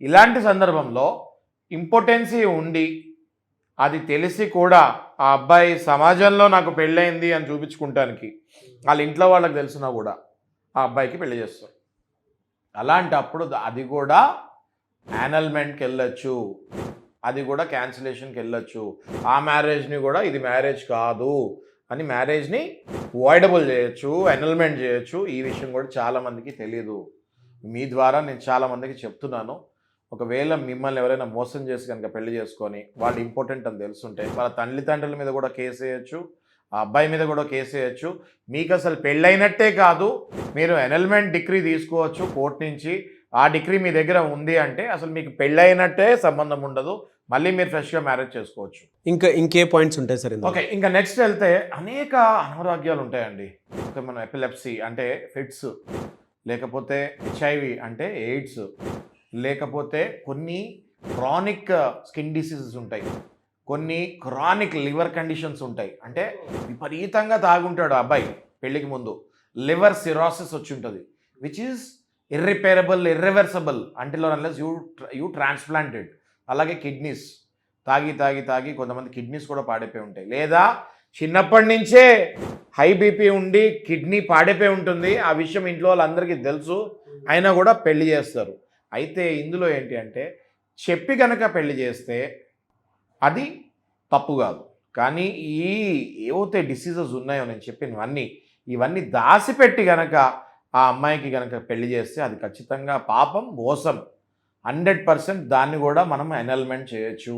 ఇలాంటి సందర్భంలో ఇంపార్టెన్సీ ఉండి అది తెలిసి కూడా ఆ అబ్బాయి సమాజంలో నాకు పెళ్ళయింది అని చూపించుకుంటానికి వాళ్ళ ఇంట్లో వాళ్ళకి తెలిసినా కూడా ఆ అబ్బాయికి పెళ్లి చేస్తారు. అలాంటప్పుడు అది కూడా యానల్మెంట్కి వెళ్ళొచ్చు, అది కూడా క్యాన్సిలేషన్కి వెళ్ళొచ్చు. ఆ మ్యారేజ్ని కూడా ఇది మ్యారేజ్ కాదు అని మ్యారేజ్ని వాయిడబుల్ చేయొచ్చు, ఎనల్మెంట్ చేయొచ్చు. ఈ విషయం కూడా చాలామందికి తెలియదు. మీ ద్వారా నేను చాలామందికి చెప్తున్నాను. ఒకవేళ మిమ్మల్ని ఎవరైనా మోసం చేసి కనుక పెళ్లి చేసుకొని వాళ్ళు ఇంపార్టెంట్ అని తెలుసుంటే వాళ్ళ తల్లిదండ్రుల మీద కూడా కేసు వేయచ్చు, ఆ అబ్బాయి మీద కూడా కేసు వేయచ్చు. మీకు అసలు పెళ్ళైనట్టే కాదు, మీరు ఎనల్మెంట్ డిగ్రీ తీసుకోవచ్చు కోర్టు నుంచి. ఆ డిగ్రీ మీ దగ్గర ఉంది అంటే అసలు మీకు పెళ్ళైనట్టే సంబంధం ఉండదు, మళ్ళీ మీరు ఫ్రెష్గా మ్యారేజ్ చేసుకోవచ్చు. ఇంకే పాయింట్స్ ఉంటాయి సార్? ఓకే, ఇంకా నెక్స్ట్ వెళ్తే అనేక అనారోగ్యాలు ఉంటాయండి. ఓకే, మనం ఎపిలెప్సీ అంటే ఫిట్స్, లేకపోతే హెచ్ఐవి అంటే ఎయిడ్స్, లేకపోతే కొన్ని క్రానిక్ స్కిన్ డిసీజెస్ ఉంటాయి, కొన్ని క్రానిక్ లివర్ కండిషన్స్ ఉంటాయి. అంటే విపరీతంగా తాగుంటాడు అబ్బాయి పెళ్ళికి ముందు, లివర్ సిరాసిస్ వచ్చి ఉంటుంది, which is irreversible until unless you transplanted. అలాగే కిడ్నీస్ తాగి తాగి తాగి కొంతమంది కిడ్నీస్ కూడా పాడైపోయి ఉంటాయి, లేదా చిన్నప్పటి నుంచే హై బీపీ ఉండి కిడ్నీ పాడైపోయి ఉంటుంది. ఆ విషయం ఇంట్లో వాళ్ళందరికీ తెలుసు, అయినా కూడా పెళ్లి చేస్తారు. అయితే ఇందులో ఏంటి అంటే చెప్పి కనుక పెళ్లి చేస్తే అది తప్పు కాదు, కానీ ఏవైతే డిసీజెస్ ఉన్నాయో నేను చెప్పినవన్నీ ఇవన్నీ దాచిపెట్టి కనుక ఆ అమ్మాయికి కనుక పెళ్లి చేస్తే అది ఖచ్చితంగా పాపం, మోసం. 100% దాన్ని కూడా మనం ఎనల్మెంట్ చేయొచ్చు.